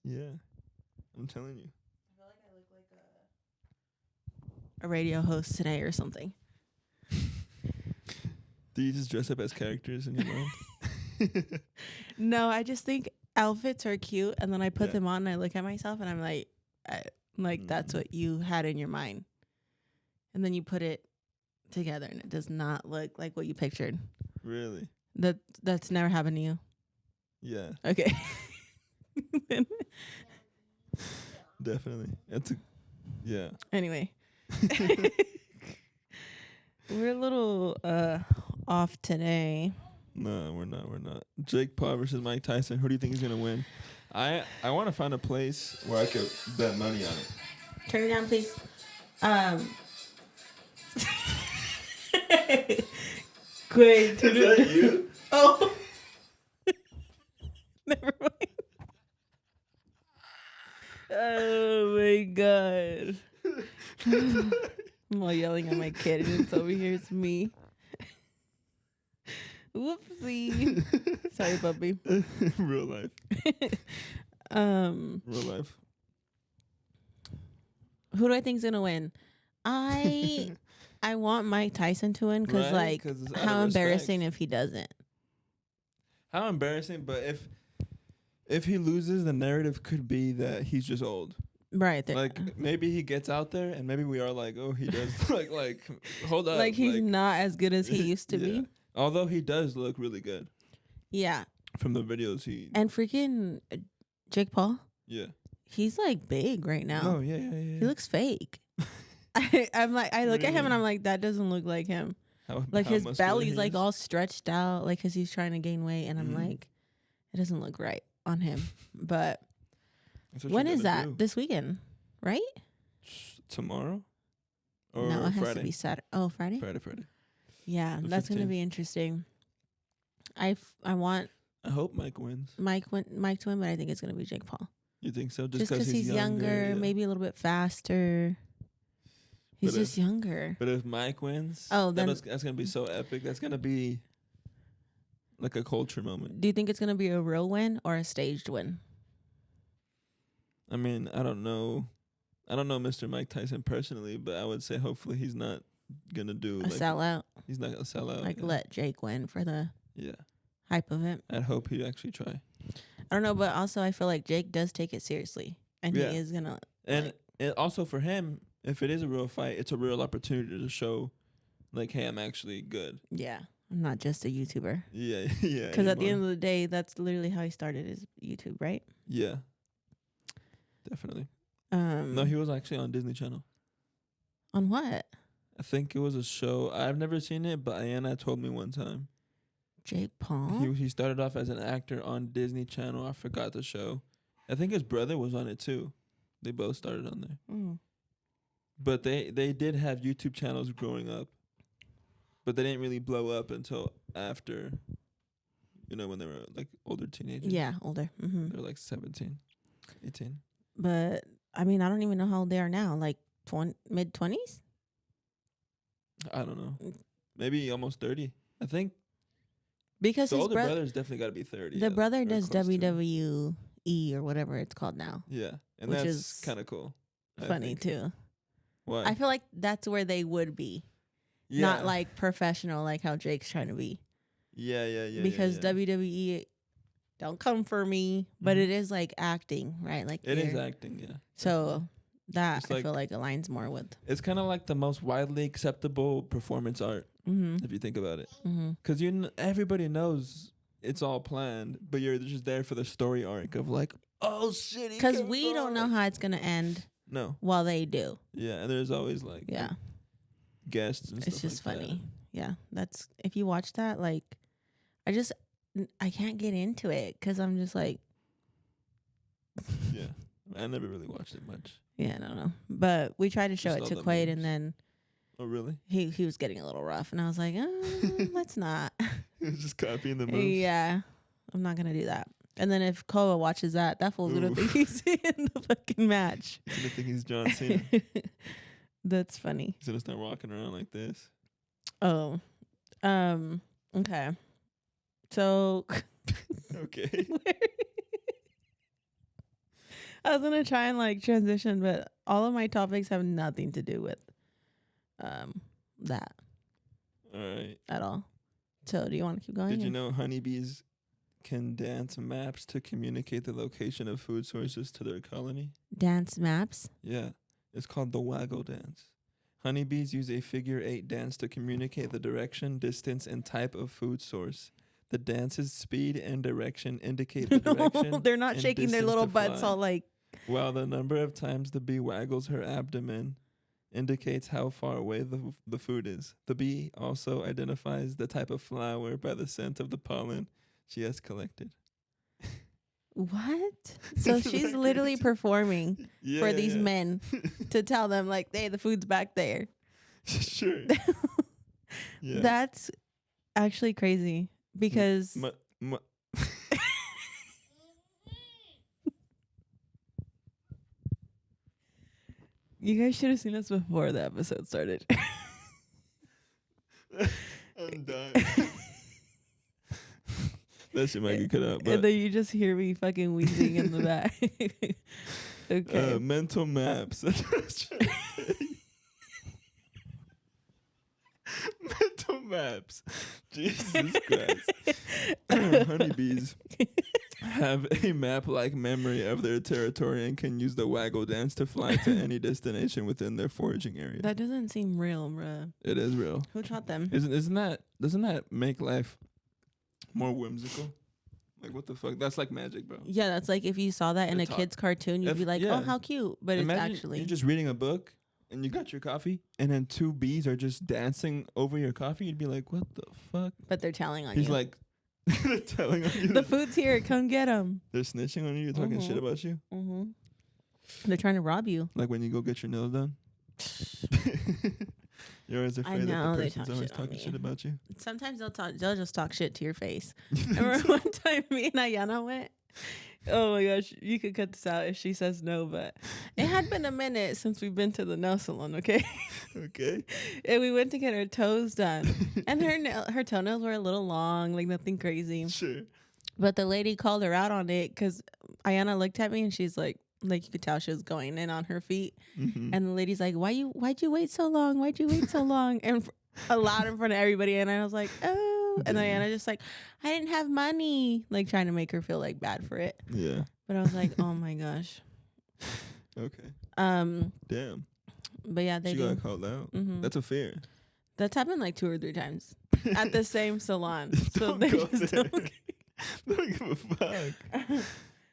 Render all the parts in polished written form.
Yeah, I'm telling you. I feel like I look like a radio host today or something. Do you just dress up as characters in your mind? No, I just think outfits are cute, and then I put Yeah. them on, and I look at myself, and I'm like, that's what you had in your mind, and then you put it together, and it does not look like what you pictured. Really? That's never happened to you. Yeah. Okay. Definitely. Yeah. Anyway. We're a little off today. No, we're not. Jake Paul versus Mike Tyson. Who do you think is gonna win? I want to find a place where I could bet money on it. Turn it down, please. Great. Is that you? Oh. Never mind. Oh my god. I'm all yelling at my kid, and it's over here. It's me. Whoopsie. Sorry, puppy. Real life. Real life. Who do I think is gonna win? I want Mike Tyson to win because, Right? 'Cause it's out how of embarrassing respect. if he doesn't. How embarrassing! But if he loses, the narrative could be that he's just old. Right. Like maybe he gets out there, and maybe we are like, oh, he does. like hold up. Like he's not as good as he used to yeah. be. Although he does look really good Yeah. from the videos he. And freaking Jake Paul, Yeah. he's like big right now. Oh yeah. He looks fake. I'm like, I look at him and I'm like, that doesn't look like him. Like his belly's like all stretched out, like because he's trying to gain weight, and I'm like, it doesn't look right on him. But when is that? Do. This weekend, right? Tomorrow? Or no, it has Friday? To be Saturday. Oh, Friday. Friday. Yeah, The that's 15th. gonna be interesting. I want I hope Mike wins. Mike to win, but I think it's gonna be Jake Paul. You think so? Just because he's younger, yeah. maybe a little bit faster. He's just younger. But if Mike wins, that's gonna be so epic. That's gonna be like a culture moment. Do you think it's gonna be a real win or a staged win? I mean, I don't know Mr. Mike Tyson personally, but I would say hopefully he's not gonna do a sellout. He's not gonna sell out. Like let Jake win for the hype of it. I'd hope he'd actually try. I don't know, but also I feel like Jake does take it seriously, and he is gonna. And also for him, if it is a real fight, it's a real opportunity to show, like, hey, I'm actually good. Yeah, I'm not just a YouTuber. Yeah. Because at the end of the day, that's literally how he started his YouTube, right? Yeah. Definitely. No, he was actually on Disney Channel. On what? I think it was a show. I've never seen it, but Ayanna told me one time. Jake Paul? He started off as an actor on Disney Channel. I forgot the show. I think his brother was on it too. They both started on there. Mm. But they did have YouTube channels growing up. But they didn't really blow up until after, when they were like older teenagers. Yeah, older. Mm-hmm. They were like 17, 18. But, I mean, I don't even know how old they are now. Like mid-20s? I don't know. Maybe almost 30. I think. Because the his older brother's definitely got to be 30. The brother does WWE or whatever it's called now. Yeah. And which that's kind of cool. Funny, too. Why? I feel like that's where they would be. Yeah. Not like professional like how Jake's trying to be. Yeah. Because WWE don't come for me, but it is like acting, right? Like it is acting, yeah. So that I feel like aligns more with. It's kind of like the most widely acceptable performance art, if you think about it. Because everybody knows it's all planned, but you're just there for the story arc of like, oh shit. Because we don't know how it's gonna end. No. While they do. Yeah, and there's always like guests and stuff. It's just like funny. That. Yeah, that's if you watch that, like, I can't get into it because I'm just like. Yeah, I never really watched it much. Yeah, I don't know, but we tried to show it to Quaid, and then. Oh really? He was getting a little rough, and I was like, let's not. He was just copying the moves. Yeah, I'm not gonna do that. And then if Koa watches that fool's gonna think he's in the fucking match. He's gonna think he's John Cena. That's funny. He's gonna start walking around like this. Oh, okay. So. Okay. I was gonna try and like transition, but all of my topics have nothing to do with that. All right. At all. So do you want to keep going? Did you know honeybees can dance maps to communicate the location of food sources to their colony? Dance maps? Yeah. It's called the waggle dance. Honeybees use a figure 8 dance to communicate the direction, distance, and type of food source. The dance's speed and direction indicate the direction. No, they're not shaking their little butts all like. While the number of times the bee waggles her abdomen indicates how far away the food is. The bee also identifies the type of flower by the scent of the pollen she has collected. What? So she's literally performing for these men to tell them like, hey, the food's back there. Sure. Yeah. That's actually crazy because you guys should have seen us before the episode started. I'm dying. That shit might get cut out. But and then you just hear me fucking wheezing in the back. Okay. Mental maps. That's what I was trying to say. Mental maps. Jesus Christ. Honeybees have a map-like memory of their territory and can use the waggle dance to fly to any destination within their foraging area. That doesn't seem real, bruh. It is real. Who taught them? Doesn't that make life more whimsical? Like, what the fuck? That's like magic, bro. Yeah, that's like if you saw that in a kid's cartoon, you'd be like, oh, how cute. But imagine it's actually... you're just reading a book and you got your coffee and then 2 bees are just dancing over your coffee. You'd be like, what the fuck? But they're telling on He's you. like, they're telling on you. The food's here. Come get them. They're snitching on you. They're talking shit about you. Mm-hmm. They're trying to rob you. Like when you go get your nails done. You're always afraid that the person's always talking shit about you. Sometimes they'll just talk shit to your face. Remember one time me and Ayana went? Oh my gosh, you could cut this out if she says no, but it had been a minute since we've been to the nail salon, okay? Okay. And we went to get our toes done. And her toenails were a little long, like nothing crazy. Sure. But the lady called her out on it because Ayana looked at me and she's like you could tell she was going in on her feet. Mm-hmm. And the lady's like, why'd you wait so long? Why'd you wait so long? And loud in front of everybody. And I was like, oh. And Ayana just like, I didn't have money. Like trying to make her feel like bad for it. Yeah. But I was like, oh my gosh. Okay. Damn. But yeah, she got called out. Mm-hmm. That's a fear. That's happened like 2 or 3 times at the same salon. So Don't they go just there. don't give a fuck.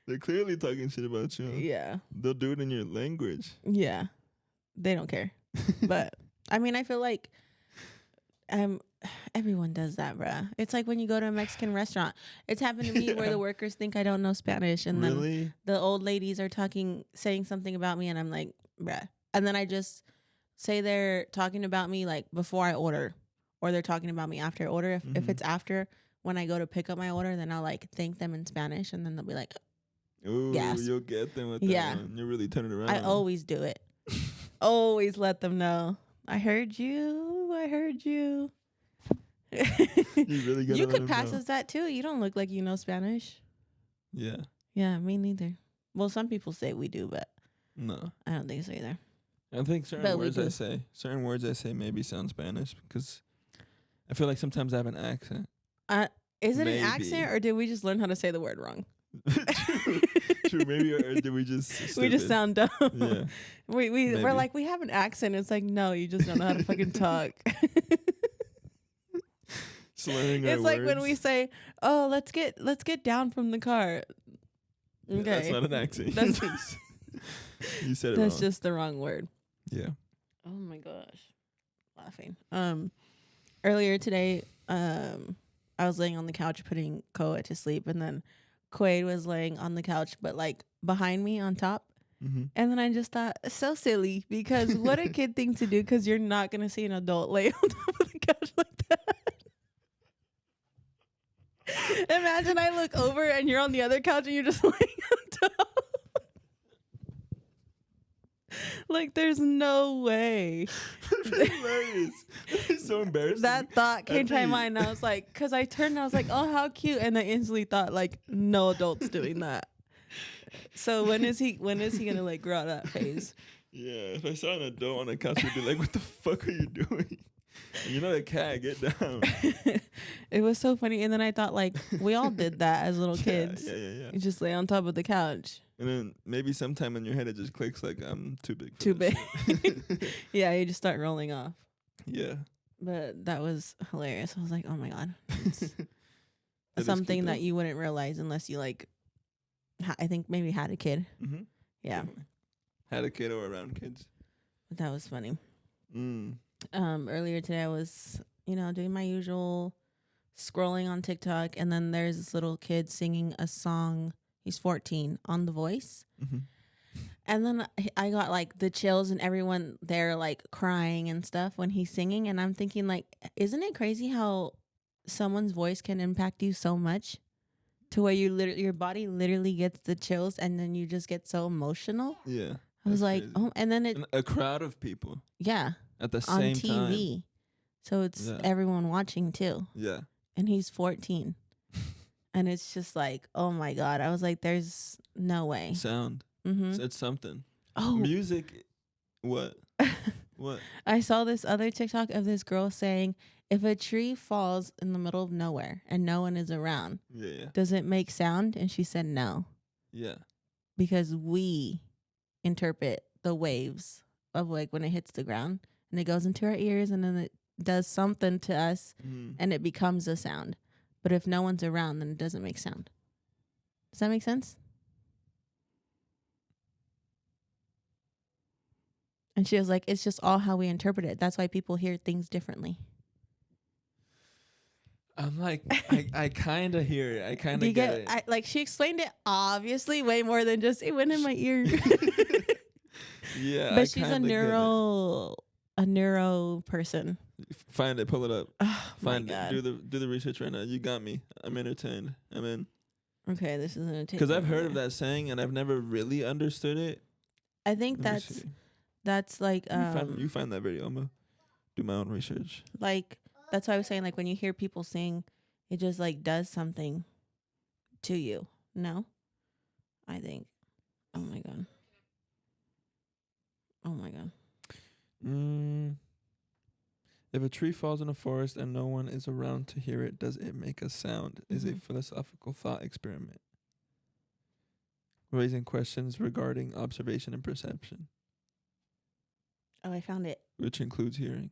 They're clearly talking shit about you. Yeah. They'll do it in your language. Yeah. They don't care. But I mean, I feel like everyone does that, bruh. It's like when you go to a Mexican restaurant. It's happened to me where the workers think I don't know Spanish and then the old ladies are saying something about me and I'm like, bruh. And then I just say they're talking about me like before I order or they're talking about me after I order. If it's after, when I go to pick up my order, then I'll like thank them in Spanish and then they'll be like, ooh, yes. You'll get them with that one. You're really turning around. I always do it. Always let them know. I heard you. You really You could pass us that too. You don't look like you know Spanish. Yeah. Yeah, me neither. Well, some people say we do, but no, I don't think so either. I think certain words I say maybe sound Spanish because I feel like sometimes I have an accent. Is it an accent or did we just learn how to say the word wrong? True. Maybe or did we just stupid? We just sound dumb. Yeah. We're like we have an accent. It's like no, you just don't know how to fucking talk. Slurring it's our like words. when we say, "Oh, let's get down from the car." Okay, yeah, that's not an accent. You said it That's wrong. just the wrong word. Yeah. Oh my gosh, laughing. Earlier today, I was laying on the couch putting Koa to sleep, and then Quaid was laying on the couch, but like behind me on top. Mm-hmm. And then I just thought, so silly, because what a kid thing to do, because you're not gonna see an adult lay on top of the couch like that. Imagine I look over and you're on the other couch and you're just laying on top. Like, there's no way. That's hilarious. It's so embarrassing. That thought came to my mind. And I was like, because I turned and I was like, oh, how cute. And I instantly thought, like, no adult's doing that. So when is he gonna like grow out of that phase? Yeah, if I saw an adult on the couch, I'd be like, "What the fuck are you doing?" And you're not a cat. Get down. It was so funny, and then I thought like we all did that as little kids. Yeah. You just lay on top of the couch. And then maybe sometime in your head it just clicks like I'm too big. Too big. Yeah, you just start rolling off. Yeah. But that was hilarious. I was like, oh my god, That something that you wouldn't realize unless you like. I think maybe had a kid. Mm-hmm. Yeah. Definitely. Had a kid or around kids. But that was funny. Mm. Earlier today I was, doing my usual scrolling on TikTok, and then there's this little kid singing a song. He's 14 on The Voice. Mm-hmm. And then I got like the chills and everyone there like crying and stuff when he's singing. And I'm thinking like, isn't it crazy how someone's voice can impact you so much to where your body literally gets the chills and then you just get so emotional? Yeah. I was like, crazy. oh, and then and a crowd of people. Yeah. At the on same TV. time. So it's everyone watching too. Yeah. And he's 14. And it's just like, oh my God. I was like, there's no way. Sound. Mm-hmm. It's something. Oh. Music. What? What? I saw this other TikTok of this girl saying, if a tree falls in the middle of nowhere and no one is around, does it make sound? And she said no. Yeah. Because we interpret the waves of like when it hits the ground and it goes into our ears and then it does something to us and it becomes a sound. But if no one's around, then it doesn't make sound. Does that make sense? And she was like, it's just all how we interpret it. That's why people hear things differently. I'm like, I kind of hear it. I kind of get it. Like she explained it obviously way more than just it went in my ear. Yeah, but she's a neuro person. Find it, pull it up. Oh, Find it. Do the research right now. You got me. I'm entertained. I'm in. Okay, this is entertaining. Because I've heard of that saying and I've never really understood it. I think that's like you find that video. I'm gonna do my own research. Like that's why I was saying like when you hear people sing, it just like does something to you. No, I think. Oh my god. Oh my god. If a tree falls in a forest and no one is around to hear it, does it make a sound? Is a philosophical thought experiment, raising questions regarding observation and perception. Oh, I found it. Which includes hearing.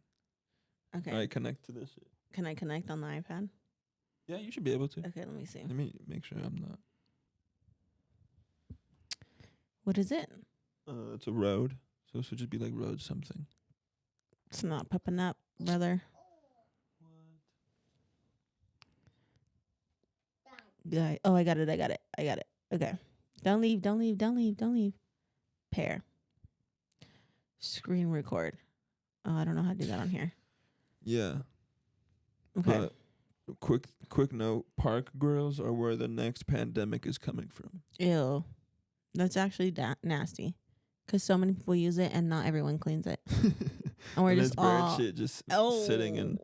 Okay. All right, connect to this shit. Can I connect on the iPad? Yeah, you should be able to. Okay, let me see. Let me make sure I'm not. What is it? It's a road. So it should just be like road something. It's not popping up, brother. What? Oh, I got it. Okay. Don't leave. Pair. Screen record. Oh, I don't know how to do that on here. Yeah. Okay. Quick note. Park grills are where the next pandemic is coming from. Ew. That's actually nasty. Because so many people use it and not everyone cleans it. And we're just all... bird shit just sitting and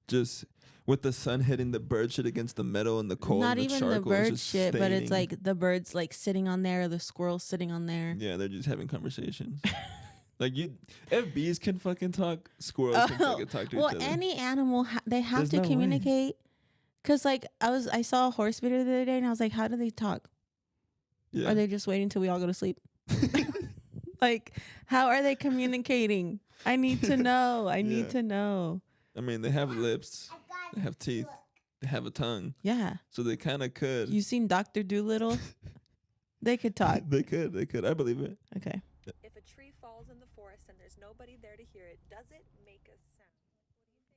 just... With the sun hitting the bird shit against the metal and the cold. Not and the even the bird shit, staining. but it's like the birds like sitting on there, or the squirrels sitting on there. Yeah, they're just having conversations. Like if bees can fucking talk, squirrels can fucking talk to each other. Well, any animal they have to communicate. Cause like I saw a horse video the other day and I was like, how do they talk? Yeah. Are they just waiting till we all go to sleep? Like, how are they communicating? I need to know. I need to know. I mean, they have lips, they have teeth, they have a tongue. Yeah. So they kind of could. You seen Dr. Dolittle? They could talk. They could. I believe it. Okay. If a tree falls in the forest and there's nobody there to hear it, does it make a sound?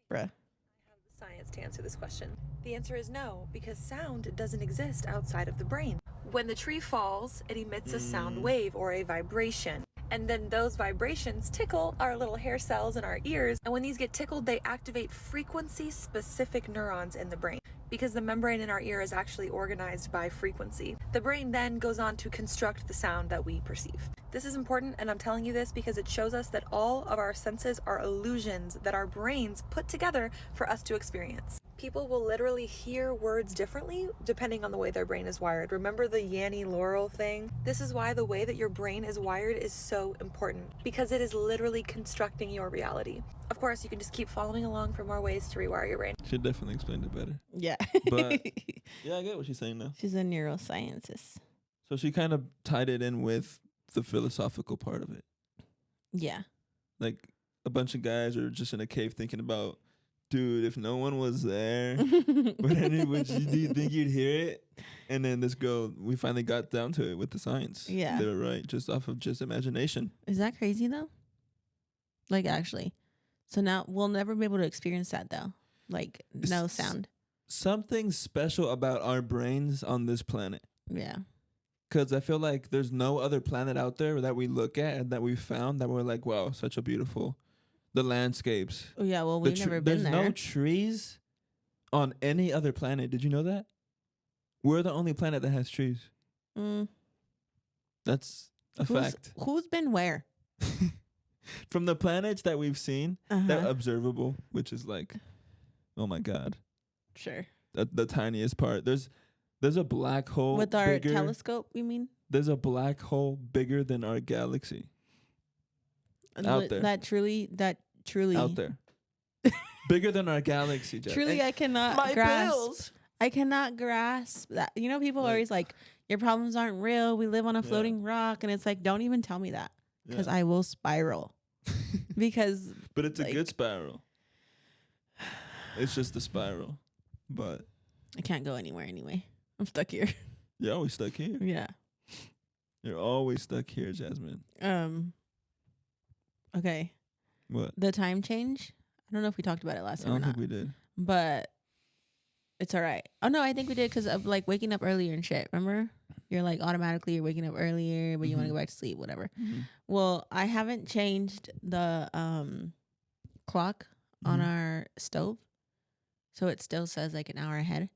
Bruh. I have the science to answer this question. The answer is no, because sound doesn't exist outside of the brain. When the tree falls, it emits a sound wave or a vibration. And then those vibrations tickle our little hair cells in our ears. And when these get tickled, they activate frequency-specific neurons in the brain, because the membrane in our ear is actually organized by frequency. The brain then goes on to construct the sound that we perceive. This is important, and I'm telling you this because it shows us that all of our senses are illusions that our brains put together for us to experience. people will literally hear words differently depending on the way their brain is wired. Remember the Yanny Laurel thing? This is why the way that your brain is wired is so important, because it is literally constructing your reality. Of course, you can just keep following along for more ways to rewire your brain. She definitely explained it better. Yeah. But yeah, I get what she's saying now. She's a neuroscientist. So she kind of tied it in with the philosophical part of it. Yeah. Like a bunch of guys are just in a cave thinking about, dude, if no one was there, do you think you'd hear it? And then this girl, we finally got down to it with the science. Yeah. They were right, just off of just imagination. Is that crazy though? Like actually. So now we'll never be able to experience that though. Like no sound. Something special about our brains on this planet. Yeah. Because I feel like there's no other planet out there that we look at and that we found that we're like, wow, such a beautiful, the landscapes. Oh yeah, well we've never been there. There's no trees on any other planet. Did you know that? We're the only planet that has trees. That's a fact. Who's been where? From the planets that we've seen, that observable, which is like, oh my God. Sure. The tiniest part. There's a black hole with our telescope, you mean? There's a black hole bigger than our galaxy. Out there. That truly out there. Bigger than our galaxy, Jeff. Truly, I cannot grasp. I cannot grasp that. You know, people are always like, your problems aren't real. We live on a floating rock. And it's like, don't even tell me that. Because I will spiral. Because but it's a good spiral. It's just a spiral. But I can't go anywhere anyway. I'm stuck here. You're always stuck here. Yeah. You're always stuck here, Jasmine. Okay. What? The time change. I don't know if we talked about it last time or not. I don't think we did. But it's all right. Oh, no, I think we did because of like waking up earlier and shit. Remember? You're like automatically you're waking up earlier, but you want to go back to sleep, whatever. Well, I haven't changed the clock on our stove. So it still says like an hour ahead.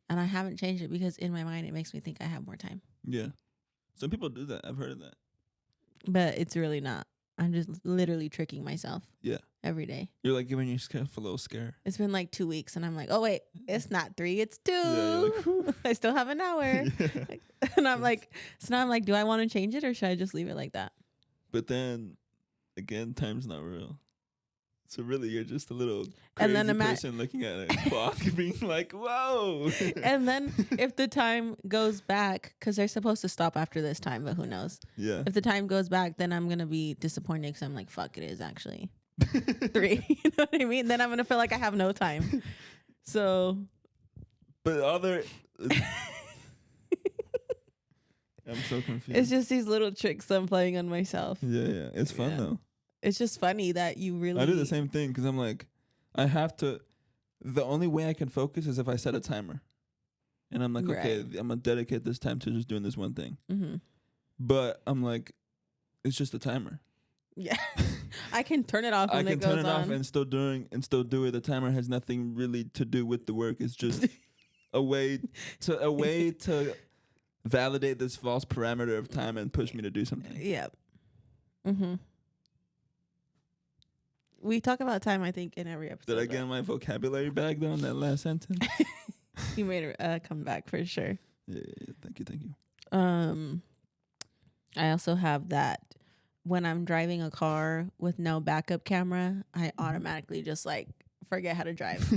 And I haven't changed it because in my mind it makes me think I have more time. Yeah. Some people do that. I've heard of that. But it's really not. I'm just literally tricking myself. Yeah. Every day. You're like giving yourself a little scare. It's been like 2 weeks and I'm like, oh wait, it's not 3, it's 2. Yeah, like, I still have an hour. And I'm like, so now I'm like, do I want to change it or should I just leave it like that? But then again, time's not real. So really, you're just a little crazy person looking at a clock being like, whoa. And then if the time goes back, because they're supposed to stop after this time, but who knows? Yeah. If the time goes back, then I'm going to be disappointed because I'm like, fuck, it is actually 3. You know what I mean? Then I'm going to feel like I have no time. So. But other. I'm so confused. It's just these little tricks I'm playing on myself. Yeah. It's fun though. It's just funny that you really... I do the same thing because I'm like, I have to... The only way I can focus is if I set a timer. And I'm like, okay, I'm going to dedicate this time to just doing this one thing. But I'm like, it's just a timer. Yeah. I can turn it off when it goes on. I can turn it off and still do it. The timer has nothing really to do with the work. It's just a way to validate this false parameter of time and push me to do something. Yeah. We talk about time, I think, in every episode. Did I get my vocabulary back though in that last sentence? You made it come back for sure. Yeah. Thank you. I also have that when I'm driving a car with no backup camera, I automatically just like forget how to drive.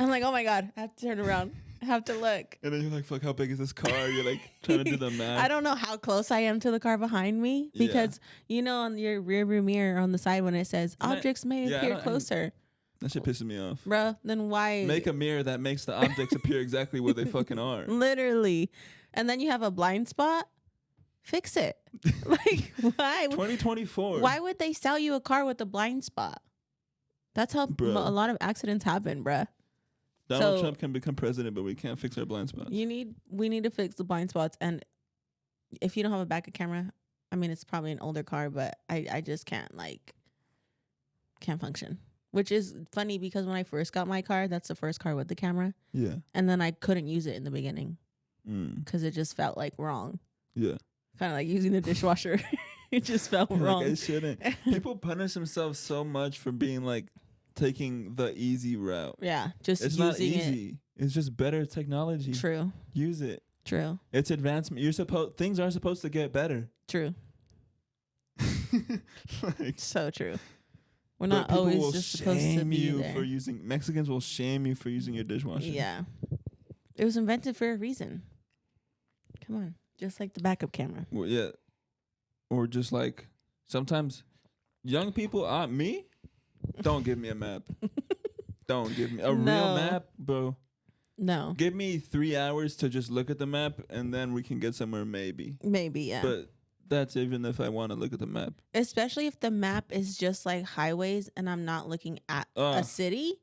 I'm like, oh my God, I have to turn around. I have to look. And then you're like, fuck, how big is this car? You're like trying to do the math. I don't know how close I am to the car behind me because, you know, on your rear view mirror on the side when it says objects may appear closer. That shit pisses me off. Bruh, then why? Make a mirror that makes the objects appear exactly where they fucking are. Literally. And then you have a blind spot. Fix it. Like, why? 2024. Why would they sell you a car with a blind spot? That's how a lot of accidents happen, bruh. Donald Trump can become president, but we can't fix our blind spots. We need to fix the blind spots. And if you don't have a backup camera, I mean, it's probably an older car, but I just can't function. Which is funny because when I first got my car, that's the first car with the camera. Yeah. And then I couldn't use it in the beginning because it just felt like wrong. Yeah. Kind of like using the dishwasher. It just felt wrong. Like I shouldn't. People punish themselves so much for being like taking the easy route. Yeah, just it's using not easy. It's just better technology. True. Use it. True. It's advancement. Things are supposed to get better. True. Like, so true. We're not always just supposed to be you there. for using. Mexicans will shame you for using your dishwasher. Yeah. It was invented for a reason. Come on. Just like the backup camera. Well, yeah. Or just like sometimes young people, me, don't give me a map. Don't give me a real map, bro. No. Give me 3 hours to just look at the map and then we can get somewhere maybe. Maybe, yeah. But that's even if I want to look at the map. Especially if the map is just like highways and I'm not looking at a city.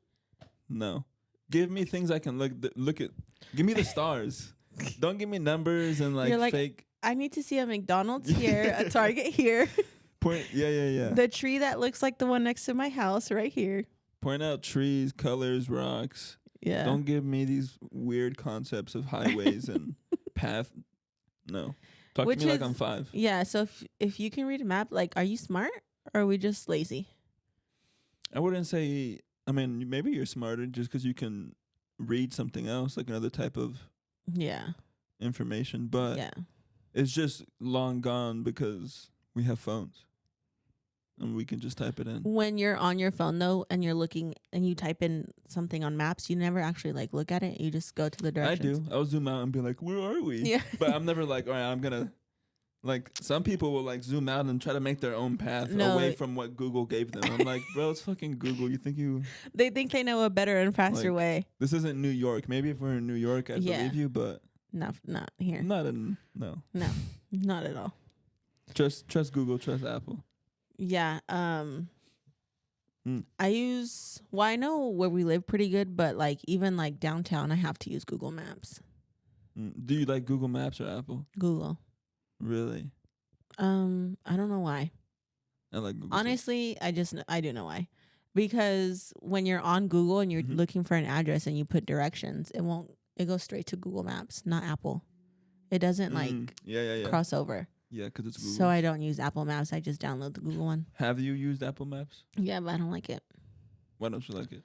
No. Give me things I can look at. Give me the stars. Don't give me numbers and like fake. I need to see a McDonald's here, a Target here. Yeah. The tree that looks like the one next to my house right here. Point out trees, colors, rocks. Yeah. Don't give me these weird concepts of highways and path. No. Talk to me like I'm 5. Yeah, so if you can read a map, like, are you smart or are we just lazy? I wouldn't say, I mean, maybe you're smarter just because you can read something else, like another type of information. But it's just long gone because we have phones. And we can just type it in. When you're on your phone, though, and you're looking and you type in something on maps, you never actually, like, look at it. You just go to the directions. I do. I'll zoom out and be like, where are we? Yeah. But I'm never like, all right, I'm going to, like, some people will, like, zoom out and try to make their own path away from what Google gave them. I'm like, bro, it's fucking Google. You think you... They think they know a better and faster way. This isn't New York. Maybe if we're in New York, I'd believe you, but... Not here. No, not at all. Trust Google, trust Apple. Yeah. I know where we live pretty good, but like even like downtown, I have to use Google Maps. Do you like Google Maps or Apple? Google. Really? I don't know why. I like Google. Honestly, I do know why. Because when you're on Google and you're looking for an address and you put directions, it goes straight to Google Maps, not Apple. It doesn't cross over. Yeah, because it's Google. So I don't use Apple Maps. I just download the Google one. Have you used Apple Maps? Yeah, but I don't like it. Why don't you like it?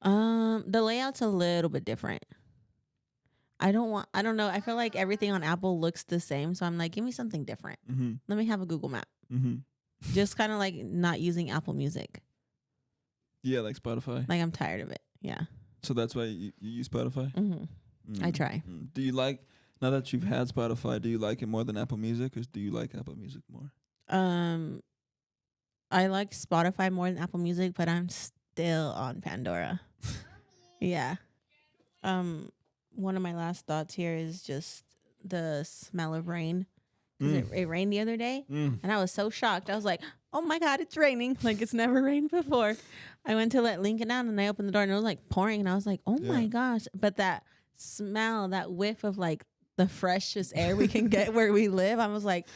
The layout's a little bit different. I don't know. I feel like everything on Apple looks the same. So I'm like, give me something different. Let me have a Google Map. Just kind of like not using Apple Music. Yeah, like Spotify. Like I'm tired of it. Yeah. So that's why you use Spotify? I try. Do you like... Now that you've had Spotify, do you like it more than Apple Music, or do you like Apple Music more? I like Spotify more than Apple Music, but I'm still on Pandora. Yeah. One of my last thoughts here is just the smell of rain. It rained the other day, and I was so shocked. I was like, oh my God, it's raining. Like, it's never rained before. I went to let Lincoln out, and I opened the door, and it was like pouring, and I was like, oh my gosh. But that smell, that whiff of like the freshest air we can get where we live, I was like,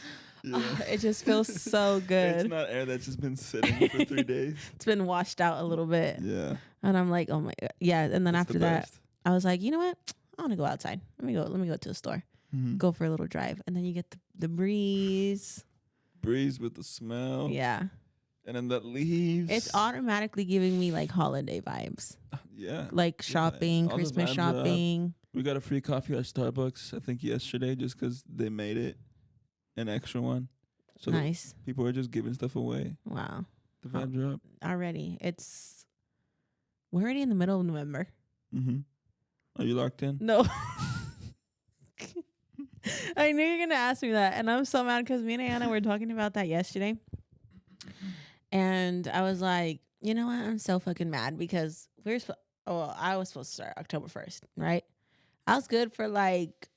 it just feels so good. It's not air that's just been sitting for 3 days. It's been washed out a little bit. Yeah. And I'm like, oh my God. Yeah. And then after that, I was like, you know what? I want to go outside. Let me go to the store. Go for a little drive. And then you get the breeze. Breeze with the smell. Yeah. And then the leaves. It's automatically giving me like holiday vibes. Yeah. Like shopping, Christmas shopping. We got a free coffee at Starbucks, I think yesterday, just because they made it an extra one. So nice. People are just giving stuff away. Wow. The vibes are up. Already. We're already in the middle of November. Are you locked in? No. I knew you were going to ask me that. And I'm so mad because me and Anna were talking about that yesterday. And I was like, you know what? I'm so fucking mad because I was supposed to start October 1st, right? I was good for like,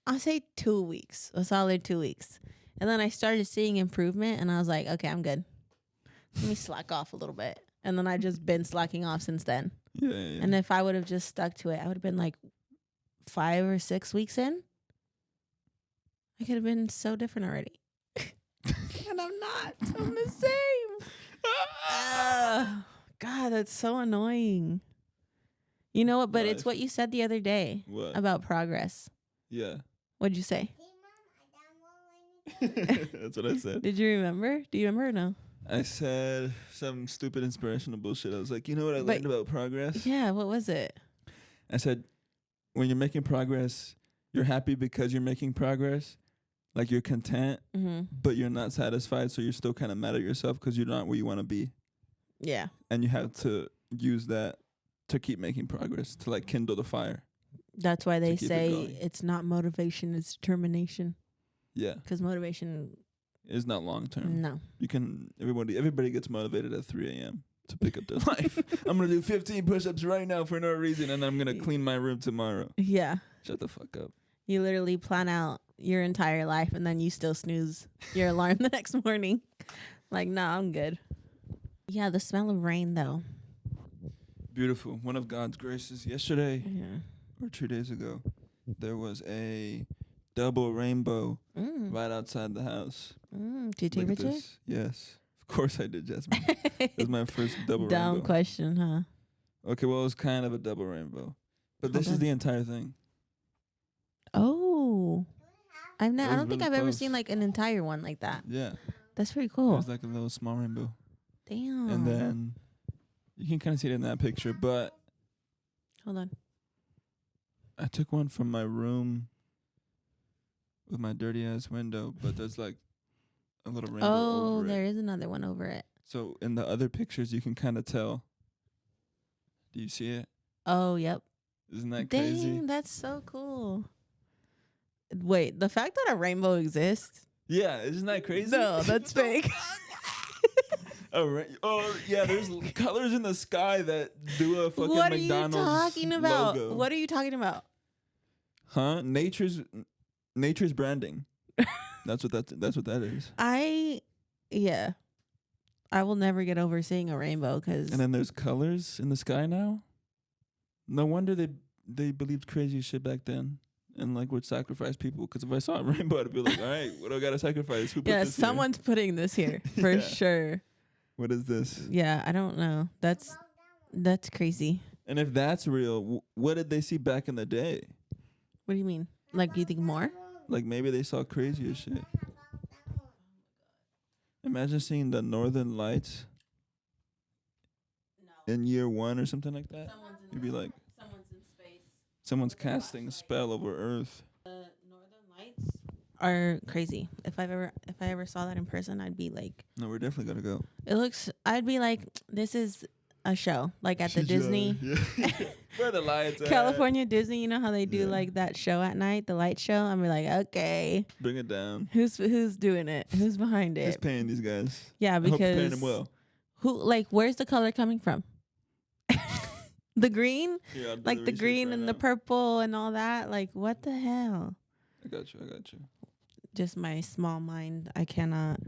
I'll say 2 weeks, a solid 2 weeks. And then I started seeing improvement and I was like, okay, I'm good. Let me slack off a little bit. And then I've just been slacking off since then. Yeah. And if I would have just stuck to it, I would have been like 5 or 6 weeks in. I could have been so different already. And I'm not. I'm the same. God, that's so annoying. You know what? But it's what you said the other day about progress. Yeah. What'd you say? That's what I said. Did you remember? Do you remember or no? I said some stupid inspirational bullshit. I was like, you know what I learned about progress? Yeah, what was it? I said, when you're making progress, you're happy because you're making progress. Like you're content, but you're not satisfied. So you're still kind of mad at yourself because you're not where you want to be. Yeah. And you have to use that to keep making progress, to like kindle the fire. That's why they say it's not motivation, it's determination. Yeah. Because motivation is not long term. No. You can, everybody gets motivated at 3 a.m. to pick up their life. I'm going to do 15 push-ups right now for no reason, and I'm going to clean my room tomorrow. Yeah. Shut the fuck up. You literally plan out your entire life, and then you still snooze your alarm the next morning. Like, nah, I'm good. Yeah, the smell of rain, though. Beautiful. One of God's graces. Yesterday, or 2 days ago, there was a double rainbow right outside the house. Did you take a picture? Yes. Of course I did, Jasmine. It was my first double rainbow. Dumb question, huh? Okay, well, it was kind of a double rainbow. But this is the entire thing. Oh. I don't think I've ever seen like an entire one like that. Yeah. That's pretty cool. It was like a little small rainbow. Damn. And then you can kind of see it in that picture, but hold on. I took one from my room with my dirty ass window, but there's like a little rainbow over it. There is another one over it. So in the other pictures you can kind of tell. Do you see it? Oh, yep. Isn't that crazy? Dang, that's so cool. Wait, the fact that a rainbow exists? Yeah, isn't that crazy? No, that's fake. Oh, yeah, there's colors in the sky that do a fucking what McDonald's What are you talking about? logo. What are you talking about? Huh? Nature's branding. That's what that is. I will never get over seeing a rainbow because. And then there's colors in the sky now. No wonder they believed crazy shit back then. And like would sacrifice people, because if I saw a rainbow, I'd be like, all right, what do I gotta sacrifice? Who put this someone's putting this here for sure. What is this? Yeah, I don't know. That's crazy. And if that's real, what did they see back in the day? What do you mean? Like, you think more? Like maybe they saw crazier shit. Imagine seeing the Northern Lights in year 1 or something like that. You'd be like, someone's in space. Someone's casting a spell over Earth. The Northern Lights are crazy. If I ever saw that in person, I'd be like, no, we're definitely gonna go. I'd be like, this is a show, like at the Disney. Where the lights California Disney, you know how they do like that show at night, the light show? I'm like, okay, bring it down. Who's doing it? Who's behind it? Who's paying these guys? Yeah, because I hope paying them well. Where's the color coming from? The green? Yeah, like the green and the purple and all that? Like, what the hell? I got you. Just my small mind, I cannot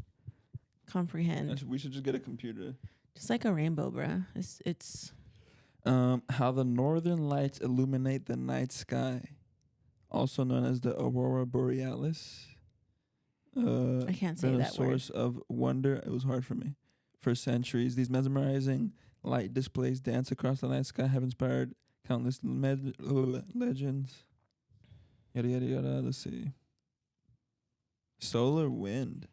comprehend. We should just get a computer. Just like a rainbow, bruh. It's how the northern lights illuminate the night sky, also known as the aurora borealis. I can't say that word. A source of wonder. It was hard for me. For centuries, these mesmerizing light displays dance across the night sky have inspired countless legends. Yada yada yada. Let's see. Solar wind.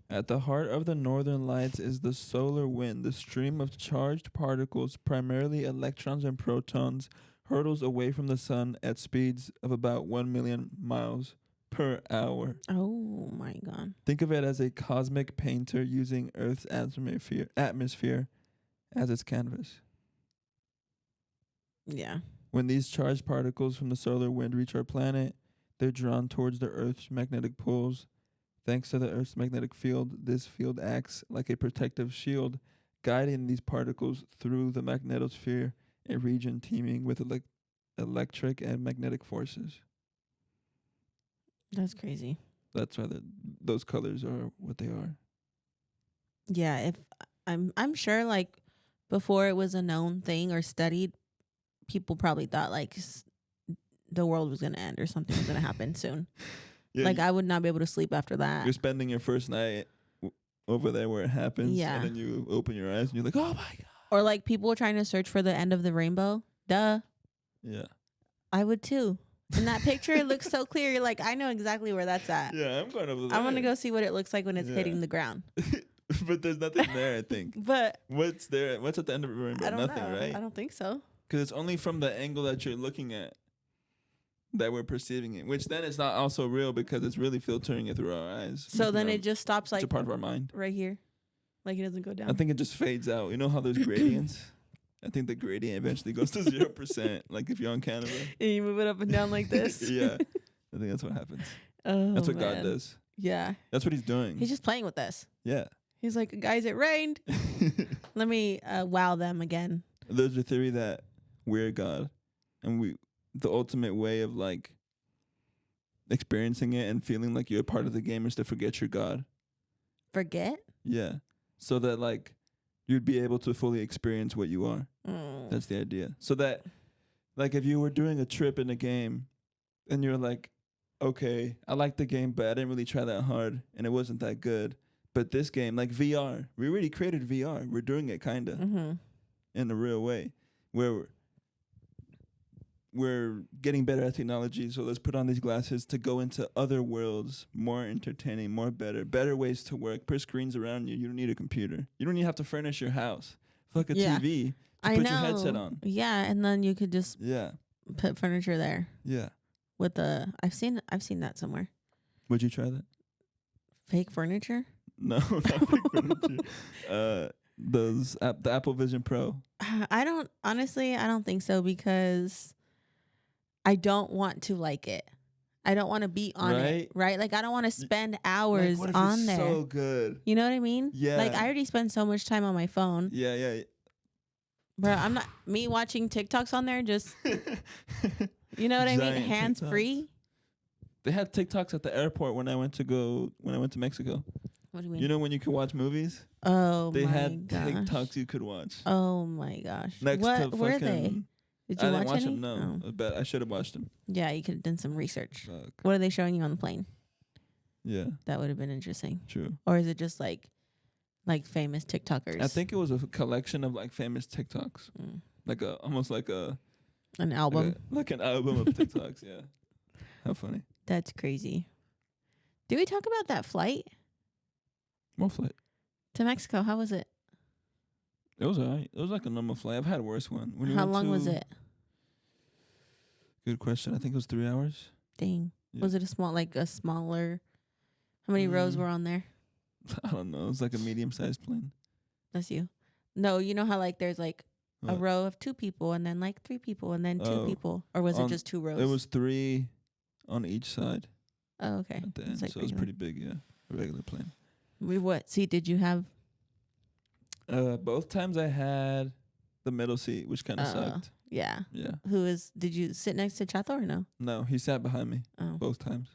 At the heart of the northern lights is the solar wind. The stream of charged particles, primarily electrons and protons, hurtles away from the sun at speeds of about 1 million miles per hour. Oh my God. Think of it as a cosmic painter using Earth's atmosphere as its canvas. Yeah. When these charged particles from the solar wind reach our planet, they're drawn towards the Earth's magnetic poles. Thanks to the Earth's magnetic field, this field acts like a protective shield, guiding these particles through the magnetosphere, a region teeming with electric and magnetic forces. That's crazy. That's why those colors are what they are. Yeah, if I'm sure like before it was a known thing or studied, people probably thought like the world was going to end or something was going to happen soon. Yeah, like I would not be able to sleep after that. You're spending your first night over there where it happens. Yeah. And then you open your eyes and you're like, oh my God. Or like people trying to search for the end of the rainbow. Duh. Yeah. I would too. In that picture, it looks so clear. You're like, I know exactly where that's at. Yeah, I'm going over there. I want to go see what it looks like when it's hitting the ground. But there's nothing there, I think. But what's there? What's at the end of the rainbow? Nothing, know. right? I don't think so. Because it's only from the angle that you're looking at that we're perceiving it, which then it's not also real because it's really filtering it through our eyes. So then it just stops it's a part of our mind. Right here. Like it doesn't go down. I think it just fades out. You know how there's gradients? I think the gradient eventually goes to 0%. Like if you're on Canada. And you move it up and down like this. Yeah. I think that's what happens. Oh, that's what God does. Yeah. That's what he's doing. He's just playing with us. Yeah. He's like, guys, it rained. Let me wow them again. There's a theory that we're God, and the ultimate way of like experiencing it and feeling like you're a part of the game is to forget you're God. Forget? Yeah. So that like you'd be able to fully experience what you are. Mm. That's the idea. So that like if you were doing a trip in a game and you're like, okay, I like the game, but I didn't really try that hard and it wasn't that good. But this game, like VR, we already created VR. We're doing it kind of in a real way where we're getting better at technology. So let's put on these glasses to go into other worlds, more entertaining, better ways to work. Put screens around you. You don't need a computer. You don't even have to furnish your house. Fuck a TV. Put your headset on. Yeah, and then you could just put furniture there. Yeah. With the I've seen that somewhere. Would you try that? Fake furniture? No, not fake furniture. The Apple Vision Pro. I don't think so because I don't want to like it. I don't want to be on it, right? Like I don't want to spend hours like, what if on it's there. So good. You know what I mean? Yeah. Like I already spend so much time on my phone. Yeah. Bro, I'm not me watching TikToks on there just you know what I mean? Hands free. They had TikToks at the airport when I went to Mexico. What do you mean? You know when you could watch movies? Oh they my had gosh. TikToks you could watch. Oh my gosh. Next what to were they? Did you watch any? Them, no. Oh. But I should have watched them. Yeah, you could have done some research. Fuck. What are they showing you on the plane? Yeah. That would have been interesting. True. Or is it just like famous TikTokers? I think it was a collection of like famous TikToks. Like almost like an album. Like an album of TikToks, yeah. How funny. That's crazy. Did we talk about that flight? What flight? To Mexico. How was it? It was alright. It was like a normal flight. I've had a worse one. How long was it? Good question. I think it was 3 hours. Dang. Yeah. Was it a smaller? How many rows were on there? I don't know. It was like a medium-sized plane. That's you. No, you know how like there's like a row of 2 people and then like 3 people and then 2 people? Or was it just 2 rows? It was 3 on each side. Oh, okay. At the end. Like so it was pretty big, yeah. A regular plane. What seat did you have? Both times I had the middle seat, which kind of sucked. Yeah. Yeah. Did you sit next to Chato or no? No, he sat behind me both times.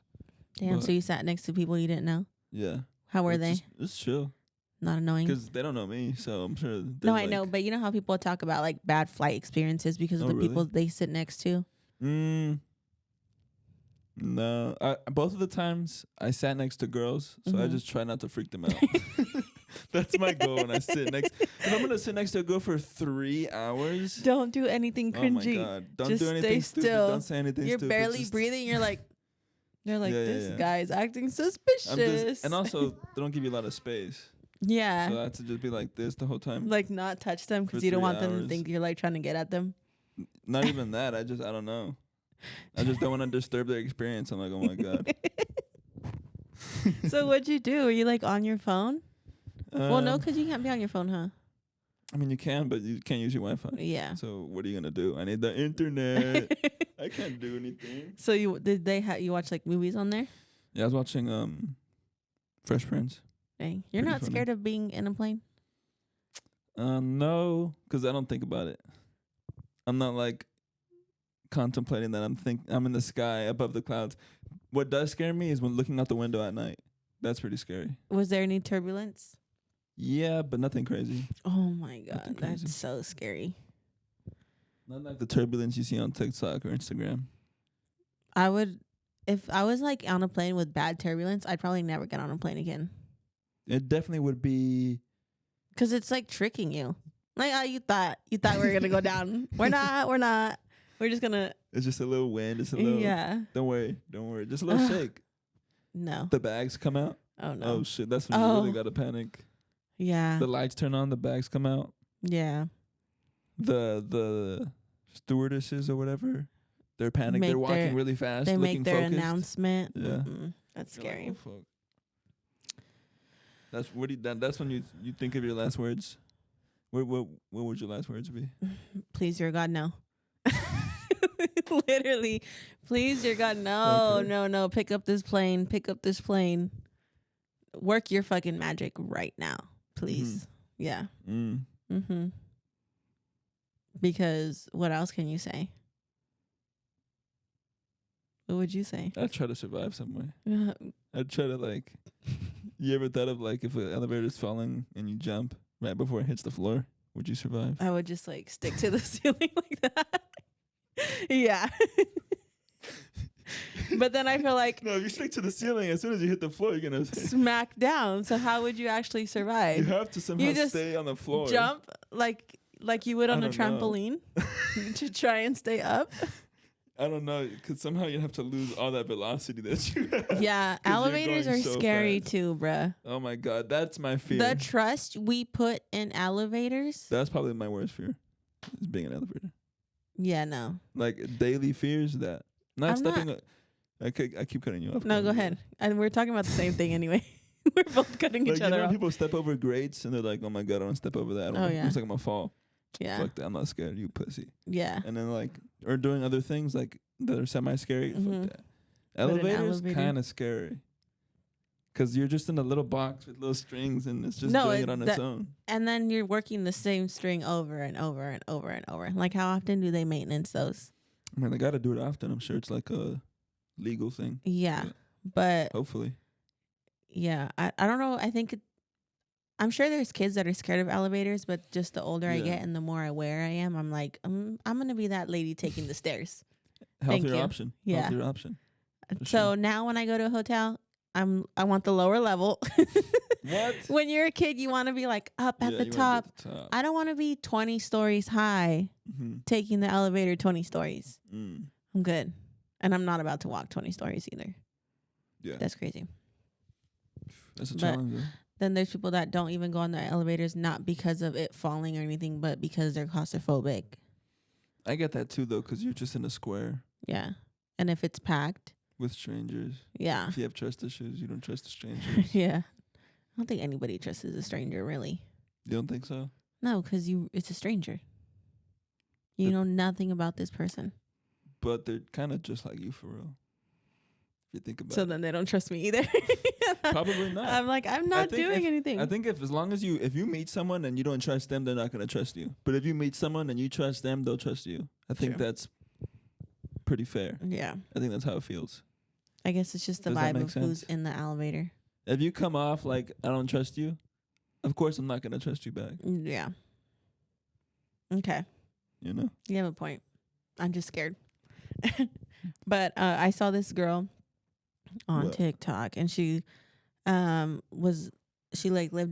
Damn, so you sat next to people you didn't know? Yeah. How were they? It's chill. Not annoying? Because they don't know me, so I'm sure. No, I know, but you know how people talk about like bad flight experiences because of the people they sit next to? No. Both of the times I sat next to girls, so I just try not to freak them out. That's my goal when I sit next. If I'm going to sit next to a girl for 3 hours. Don't do anything cringy. Oh my God. Don't just do anything stupid. Still. Don't say anything You're stupid. You're barely breathing. You're like, this guy's acting suspicious. And also, they don't give you a lot of space. Yeah. So I have to just be like this the whole time. Like not touch them because you don't want them to think you're like trying to get at them. Not even that. I don't know. I just don't want to disturb their experience. I'm like, oh my God. So what'd you do? Were you like on your phone? Well, no, because you can't be on your phone, huh? I mean, you can, but you can't use your Wi-Fi. Yeah. So what are you gonna do? I need the internet. I can't do anything. So you watch like movies on there? Yeah, I was watching Fresh Prince. Dang, you're not scared of being in a plane? No, because I don't think about it. I'm not like contemplating that I'm in the sky above the clouds. What does scare me is when looking out the window at night. That's pretty scary. Was there any turbulence? Yeah, but nothing crazy. Oh my God, that's so scary. Not like the turbulence you see on TikTok or Instagram. If I was like on a plane with bad turbulence, I'd probably never get on a plane again. It definitely would be. Because it's like tricking you. Like, oh, you thought we were going to go down. We're not. We're just going to. It's just a little wind. It's a little. Yeah. Don't worry. Just a little shake. No. The bags come out. Oh, no. Oh, shit. That's when you really got to panic. Yeah. The lights turn on, the bags come out. Yeah. The stewardesses or whatever, they're panicked. They're walking really fast. They looking make their focused. announcement. Yeah. Mm-mm. That's scary. Like, oh, fuck. That's when you think of your last words. What would your last words be? Please, your God, no. Literally, please, your God, no, Okay. no. Pick up this plane. Work your fucking magic right now, please. Yeah. Mm-hmm. Because what else can you say? What would you say? I'd try to survive somewhere. I'd try to like. You ever thought of like if an elevator is falling and you jump right before it hits the floor? Would you survive? I would just like stick to the ceiling like that. Yeah. But then I feel like no, if you stick to the ceiling, as soon as you hit the floor, you're gonna smack down. So how would you actually survive? You have to somehow stay on the floor. Jump like you would on a trampoline to try and stay up. I don't know, because somehow you'd have to lose all that velocity that you have. Yeah, elevators are so scary too, bruh. Oh my God, that's my fear. The trust we put in elevators. That's probably my worst fear, is being an elevator. Yeah, no. Like daily fears that. Not stepping up. I keep cutting you off. No, go ahead. And we're talking about the same thing anyway. We're both cutting each other off. People step over grates and they're like, oh my God, I don't step over that. It looks like I'm going to fall. Yeah. Fuck that. I'm not scared. You pussy. Yeah. And then like, or doing other things like that are semi-scary. Fuck that. Elevators kind of scary. Because you're just in a little box with little strings and it's just doing it on its own. And then you're working the same string over and over and over and over. Like how often do they maintenance those? I mean, they got to do it often. I'm sure it's like a legal thing. Yeah. But hopefully. Yeah. I don't know. I'm sure there's kids that are scared of elevators, but just the older I get and the more aware I am, I'm like, I'm going to be that lady taking the stairs. Healthier option. Yeah. Healthier option. So now when I go to a hotel, I want the lower level. What? When you're a kid, you want to be like up at the top. I don't want to be 20 stories high taking the elevator 20 stories. I'm good. And I'm not about to walk 20 stories either. Yeah. That's crazy. That's a challenge, though. Then there's people that don't even go on their elevators, not because of it falling or anything, but because they're claustrophobic. I get that too, though, because you're just in a square. Yeah. And if it's packed. With strangers. Yeah. If you have trust issues, you don't trust the strangers. Yeah. I don't think anybody trusts a stranger, really. You don't think so? No, because it's a stranger. You know nothing about this person. But they're kind of just like you, for real. If you think about it. So then they don't trust me either. Probably not. I'm like, I'm not doing anything. I think if you meet someone and you don't trust them, they're not going to trust you. But if you meet someone and you trust them, they'll trust you. I think that's pretty fair. Yeah. I think that's how it feels. I guess it's just the vibe of who's in the elevator. If you come off like, I don't trust you, of course I'm not going to trust you back. Yeah. Okay. You know? You have a point. I'm just scared. But I saw this girl on TikTok, and she lived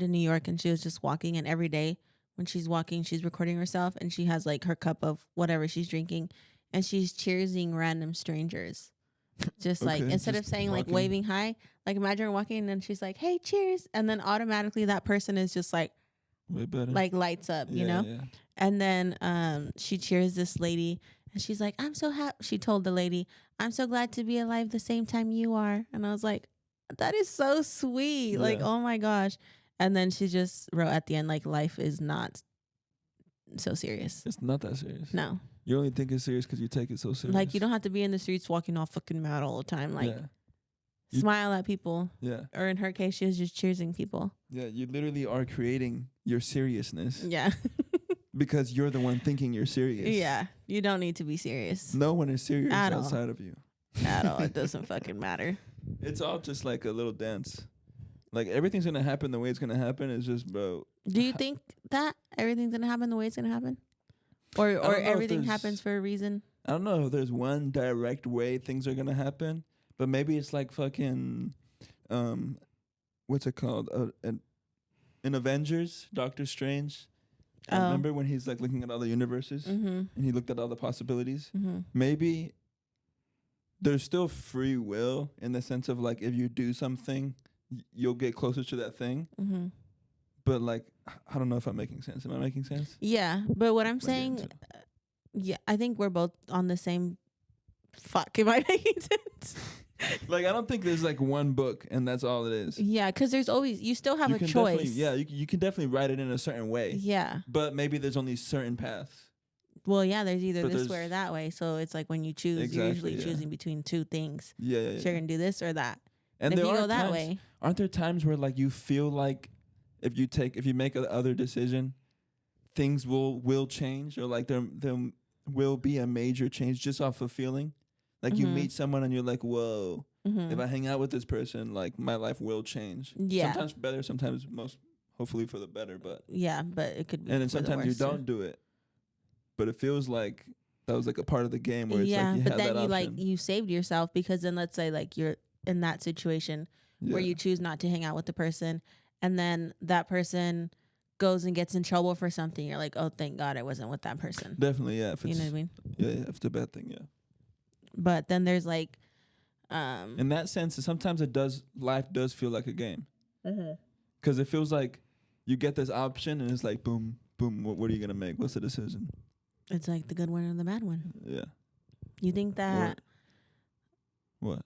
in New York, and she was just walking, and every day when she's walking, she's recording herself, and she has like her cup of whatever she's drinking, and she's cheersing random strangers. Just like instead of saying walking, like waving hi, like imagine her walking and then she's like, hey, cheers, and then automatically that person is just like way better, like lights up, you know. Yeah. And then she cheers this lady, and she's like, I'm so happy. She told the lady, I'm so glad to be alive the same time you are. And I was like, that is so sweet. Yeah. Like, oh my gosh. And then she just wrote at the end, like, life is not so serious. It's not that serious. No. You only think it's serious because you take it so serious. Like, you don't have to be in the streets walking all fucking mad all the time. Like, smile at people. Yeah. Or in her case, she was just cheersing people. Yeah, you literally are creating your seriousness. Yeah. Because you're the one thinking you're serious. Yeah. You don't need to be serious. No one is serious outside of you. At all. It doesn't fucking matter. It's all just like a little dance. Like, everything's going to happen the way it's going to happen. It's just, bro. Do you think that everything's going to happen the way it's going to happen? Or everything happens for a reason? I don't know if there's one direct way things are going to happen. But maybe it's like fucking, what's it called? In Avengers, Doctor Strange. Remember when he's like looking at all the universes and he looked at all the possibilities? Maybe there's still free will in the sense of like if you do something, you'll get closer to that thing. But like, I don't know if I'm making sense. Am I making sense? Yeah, but what I'm saying, yeah, I think we're both on the same. Fuck, am I making sense? Like, I don't think there's like one book and that's all it is. Yeah, because there's always, you still have a choice. Yeah, you can definitely write it in a certain way. Yeah. But maybe there's only certain paths. Well, yeah, there's either this way or that way. So it's like when you choose, you're usually choosing between two things. Yeah. So you're going to do this or that. And if there you are go that times, way. Aren't there times where like you feel like if you make a other decision, things will change, or like there will be a major change just off of feeling? Like you meet someone and you're like, whoa, if I hang out with this person, like my life will change. Yeah. Sometimes for better, sometimes hopefully for the better. But yeah, but it could be. And then sometimes you don't do it. But it feels like that was like a part of the game where it's like you but had then that you option. like you saved yourself, because then let's say like you're in that situation where you choose not to hang out with the person, and then that person goes and gets in trouble for something. You're like, oh, thank God I wasn't with that person. Definitely, yeah. You know what I mean? Yeah, if it's a bad thing, yeah. But then there's like, in that sense, sometimes life does feel like a game. Because it feels like you get this option and it's like, boom, boom, what are you going to make? What's the decision? It's like the good one and the bad one. Yeah. You think that... What?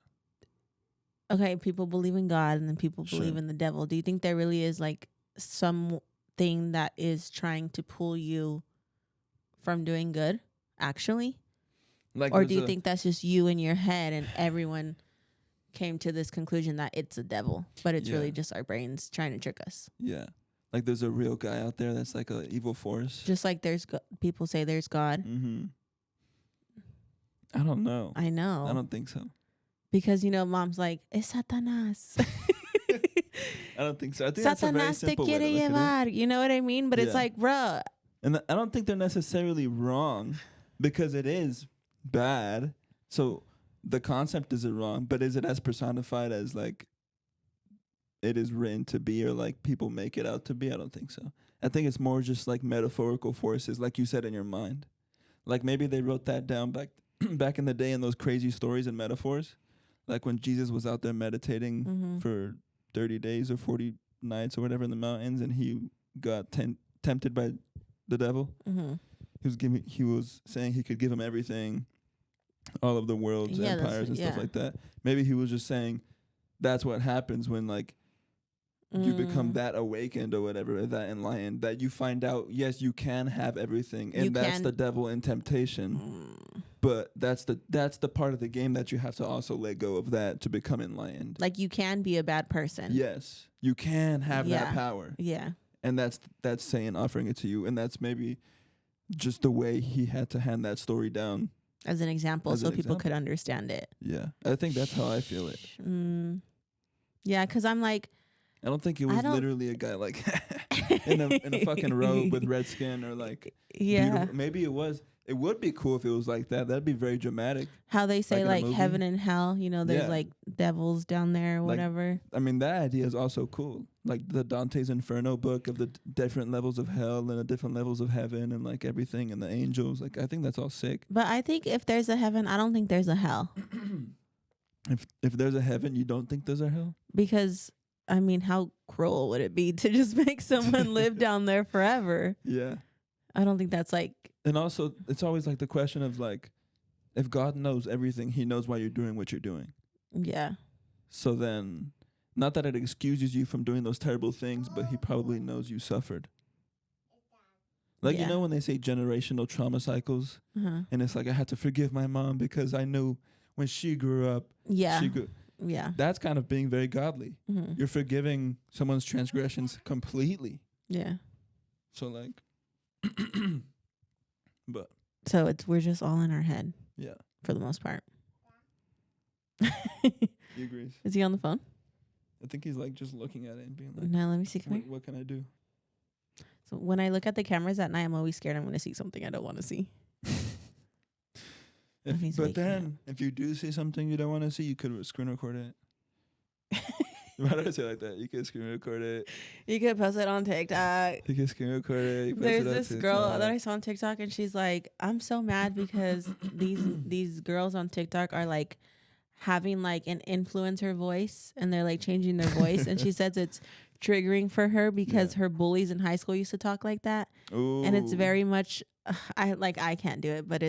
Okay, people believe in God and then people believe in the devil. Do you think there really is like something that is trying to pull you from doing good, actually? Like, or do you think that's just you in your head and everyone came to this conclusion that it's a devil, but it's really just our brains trying to trick us? Yeah. Like there's a real guy out there that's like an evil force. Just like there's people say there's God. Mm-hmm. I don't know. I know. I don't think so. Because, you know, mom's like, es Satanás. I don't think so. I think that's a very simple way to look at it. You know what I mean? But it's like, bruh. And I don't think they're necessarily wrong, because it is bad. So the concept isn't wrong, but is it as personified as like it is written to be, or like people make it out to be? I don't think so. I think it's more just like metaphorical forces, like you said, in your mind. Like maybe they wrote that down back in the day in those crazy stories and metaphors. Like when Jesus was out there meditating for 30 days or 40 nights or whatever in the mountains, and he got tempted by the devil. He was saying he could give him everything, all of the world's empires and stuff like that. Maybe he was just saying that's what happens when like you become that awakened or whatever, that enlightened, that you find out, yes, you can have everything, and that's the devil in temptation. But that's the part of the game that you have to also let go of that to become enlightened. Like you can be a bad person. Yes, you can have that power. Yeah. And that's Satan offering it to you, and that's maybe just the way he had to hand that story down as an example, so people could understand it. Yeah, I think that's how I feel it. Yeah, because I'm like, I don't think it was literally a guy like in a fucking robe with red skin, or like beautiful. Maybe it was. It would be cool if it was like that. That'd be very dramatic. How they say like heaven and hell, you know, there's like devils down there or whatever. I mean, that idea is also cool. Like the Dante's Inferno book of the different levels of hell and the different levels of heaven and like everything, and the angels. Like I think that's all sick. But I think if there's a heaven, I don't think there's a hell. If there's a heaven, you don't think there's a hell? Because I mean, how cruel would it be to just make someone live down there forever? Yeah. I don't think that's like... And also, it's always like the question of like, if God knows everything, he knows why you're doing what you're doing. Yeah. So then, not that it excuses you from doing those terrible things, but he probably knows you suffered. Like, you know when they say generational trauma cycles? And it's like, I had to forgive my mom because I knew when she grew up, she grew... Yeah. That's kind of being very godly. You're forgiving someone's transgressions completely. Yeah. So like, but. So we're just all in our head. Yeah. For the most part. He agrees. Is he on the phone? I think he's like just looking at it and being like, no, let me see. What can I do? So when I look at the cameras at night, I'm always scared I'm going to see something I don't want to see. If you do see something you don't want to see, you could screen record it. Why do I say it like that? You could screen record it. You could post it on TikTok. You can screen record it. There's this girl that I saw on TikTok, and she's like, I'm so mad because these girls on TikTok are like having like an influencer voice, and they're like changing their voice, and she says it's triggering for her because her bullies in high school used to talk like that. Ooh. And it's very much I can't do it, but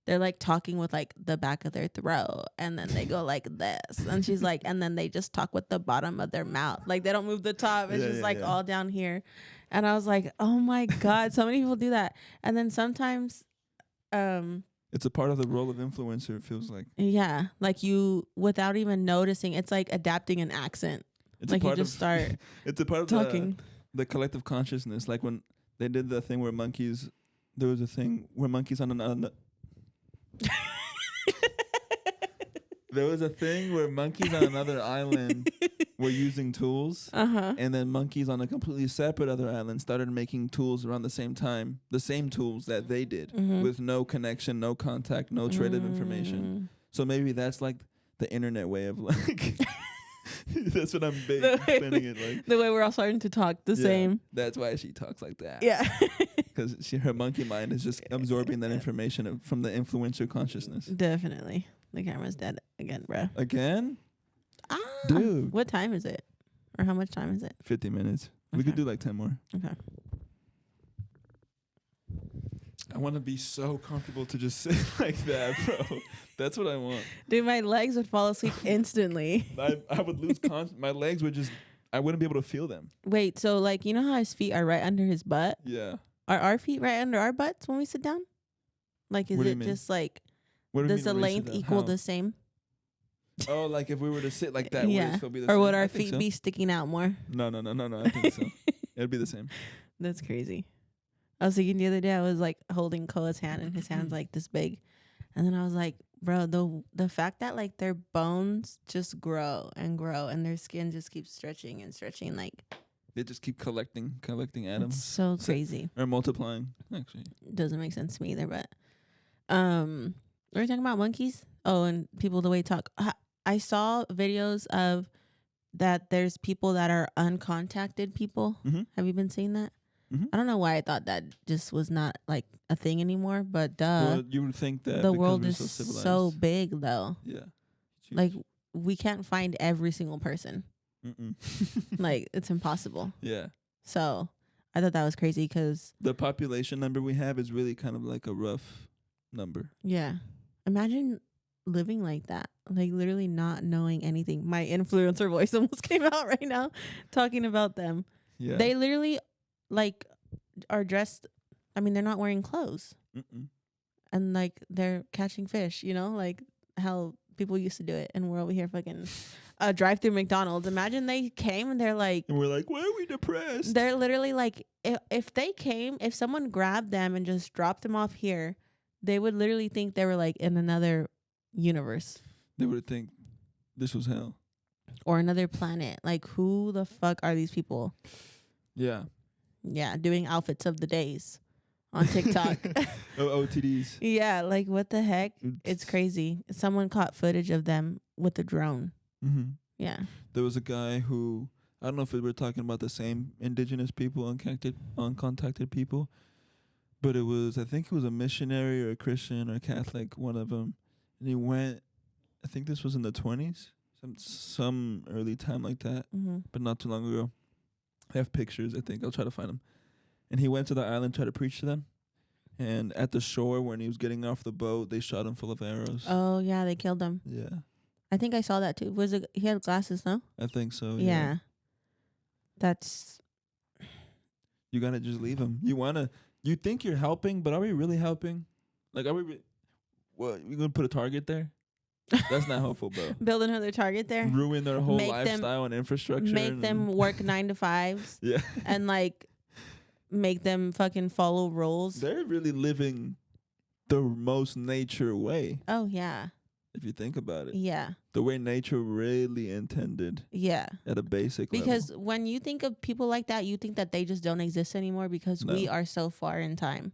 they're like talking with like the back of their throat, and then they go like this, and she's like, and then they just talk with the bottom of their mouth, like they don't move the top. It's just all down here. And I was like, oh my God, so many people do that. And then sometimes it's a part of the role of influencer, it feels like. Yeah, like you, without even noticing, it's like adapting an accent. It's like you just start it's a part of talking. The collective consciousness. Like when they did the thing where monkeys, there was a thing where monkeys on an there was a thing where monkeys on another island were using tools, and then monkeys on a completely separate other island started making tools around the same time, the same tools that they did, with no connection, no contact, no trade of information. So maybe that's like the internet way of like that's what I'm explaining it like. The way we're all starting to talk the same. That's why she talks like that. Yeah. Because her monkey mind is just absorbing that information from the influencer consciousness. Definitely. The camera's dead again, bro. Again? Ah, dude. What time is it? Or how much time is it? 50 minutes. Okay. We could do like 10 more. Okay. I want to be so comfortable to just sit like that, bro. That's what I want. Dude, my legs would fall asleep instantly. I would lose my legs would just, I wouldn't be able to feel them. Wait, so like, you know how his feet are right under his butt? Yeah. Are our feet right under our butts when we sit down? Like, is it just like, does the length equal the same? Oh, like if we were to sit like that, would it still be the same? Or would our I feet be sticking out more? No. I think so. It'd be the same. That's crazy. I was thinking the other day, I was like holding Koa's hand, and his hand's like this big. And then I was like, bro, the fact that like their bones just grow and grow, and their skin just keeps stretching and stretching, like they just keep collecting atoms. It's so crazy. Or multiplying, actually. Doesn't make sense to me either, but we were talking about monkeys. Oh, and people the way talk. I saw videos of that. There's people that are uncontacted people. Have you been seeing that? I don't know why I thought that just was not like a thing anymore, but well, you would think that the world is so big though. Yeah. Like we can't find every single person. Like it's impossible. Yeah. So I thought that was crazy because the population number we have is really kind of like a rough number. Yeah. Imagine living like that, like literally not knowing anything. My influencer voice almost came out right now talking about them. Yeah. They literally like are dressed. I mean, they're not wearing clothes. And like they're catching fish, you know, like how people used to do it. And we're over here fucking drive through McDonald's. Imagine they came and they're like, and we're like, why are we depressed? They're literally like, if they came, if someone grabbed them and just dropped them off here, they would literally think they were like in another universe. They would think this was hell. Or another planet. Like, who the fuck are these people? Yeah. Yeah, doing outfits of the days on TikTok. OTDs. Yeah, like what the heck? It's crazy. Someone caught footage of them with a drone. Yeah. There was a guy who, I don't know if we were talking about the same indigenous people, uncontacted people, but I think it was a missionary or a Christian or a Catholic, one of them. And he went, I think this was in the 20s, some early time like that, but not too long ago. I have pictures, I think. I'll try to find them. And he went to the island, tried to preach to them. And at the shore, when he was getting off the boat, they shot him full of arrows. Oh, yeah, they killed him. Yeah. I think I saw that too. He had glasses, no? I think so, yeah. That's... You gotta just leave him. You think you're helping, but are we really helping? Like, are we... What, you gonna put a target there? That's not helpful, bro. Build another target there. Ruin their whole lifestyle and infrastructure. Make them work 9 to 5s. Yeah. And like make them fucking follow rules. They're really living the most nature way. Oh yeah. If you think about it. Yeah. The way nature really intended. Yeah. At a basic because level. When you think of people like that, you think that they just don't exist anymore because we are so far in time.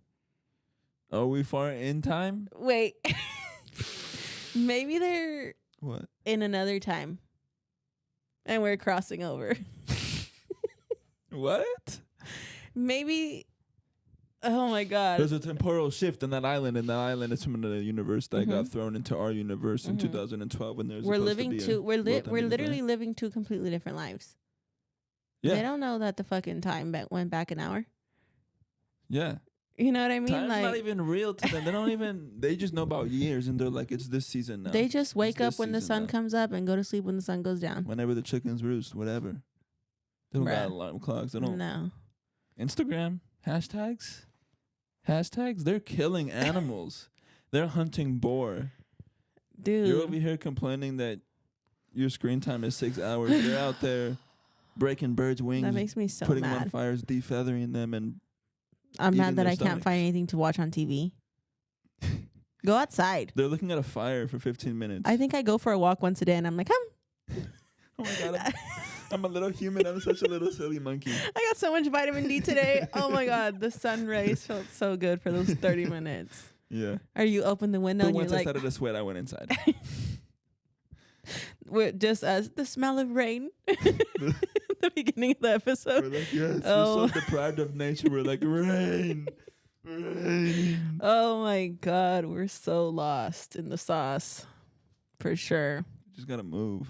Are we far in time? Wait. Maybe they're in another time. And we're crossing over. What? Maybe Oh my god. There's a temporal shift in that island, and that island is from another universe that got thrown into our universe in 2012 when there's we're literally living two completely different lives. Yeah. They don't know that the fucking time went back an hour. Yeah. You know what I mean? Time's not even real to them. They don't even. They just know about years, and they're like, "It's this season now." They just wake up when the sun comes up and go to sleep when the sun goes down. Whenever the chickens roost, whatever. They don't got alarm clocks. They don't. No. Instagram hashtags. They're killing animals. They're hunting boar. Dude, you're over here complaining that your screen time is 6 hours. They're out there breaking birds' wings. That makes me so putting mad. them on fires, defeathering them, and. I'm mad that I can't find anything to watch on TV. Go outside. They're looking at a fire for 15 minutes. I think I go for a walk once a day and I'm like, oh my God. I'm a little human. I'm such a little silly monkey. I got so much vitamin D today. Oh my God. The sun rays felt so good for those 30 minutes. Yeah. Or you open the window but and once you're I started to sweat, I went inside. With just as the smell of rain. The beginning of the episode. We're like, yes, we're so deprived of nature. We're like, rain. Oh my God, we're so lost in the sauce. For sure. Just gotta move.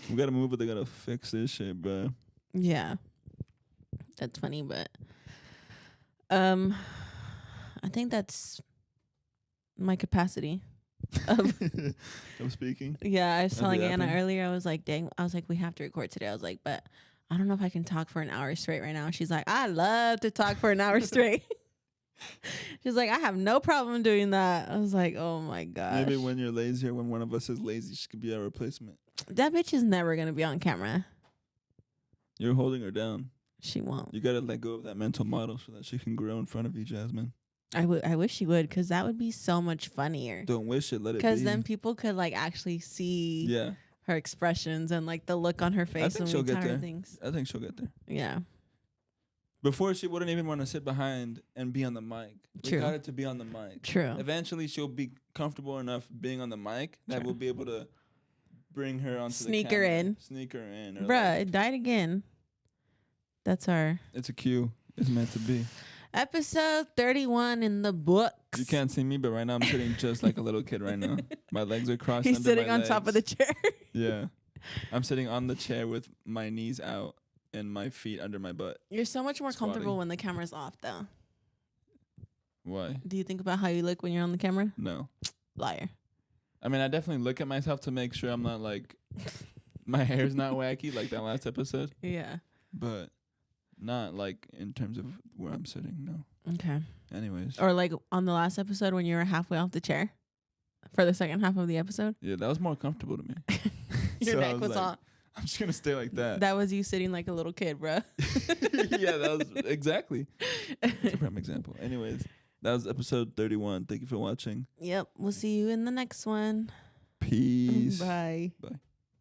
We gotta move, but they gotta fix this shit, bro. Yeah. That's funny, but I think that's my capacity of speaking. Yeah, I was telling Anna earlier, I was like, dang, we have to record today. I was like, but I don't know if I can talk for an hour straight right now. She's like, I love to talk for an hour straight. She's like, I have no problem doing that. I was like, oh my gosh. Maybe when you're lazy or when one of us is lazy, she could be our replacement. That bitch is never going to be on camera. You're holding her down. She won't. You got to let go of that mental model so that she can grow in front of you, Jasmine. I wish she would, because that would be so much funnier. Don't wish it, let it be. Because then people could like actually see her expressions and like the look on her face when we tell her things. I think she'll get there. Yeah. Before, she wouldn't even want to sit behind and be on the mic. True. We got it to be on the mic. True. Eventually, she'll be comfortable enough being on the mic that we'll be able to bring her onto Sneak the her camera. in. Sneak her in. Bruh, it died again. That's our... It's a cue. It's meant to be. Episode 31 in the books. You can't see me, but right now I'm sitting just like a little kid right now. My legs are crossed He's under sitting my on legs. top of the chair. Yeah. I'm sitting on the chair with my knees out and my feet under my butt. You're so much more comfortable when the camera's off, though. Why? Do you think about how you look when you're on the camera? No. Liar. I mean, I definitely look at myself to make sure I'm not like, my hair's not wacky like that last episode. Yeah. But not like in terms of where I'm sitting, no. Okay. Anyways. Or like on the last episode when you were halfway off the chair for the second half of the episode. Yeah, that was more comfortable to me. Your neck was on. I'm just going to stay like that. That was you sitting like a little kid, bro. Yeah, that was exactly. It's a prime example. Anyways, that was episode 31. Thank you for watching. Yep. We'll see you in the next one. Peace. Bye. Bye.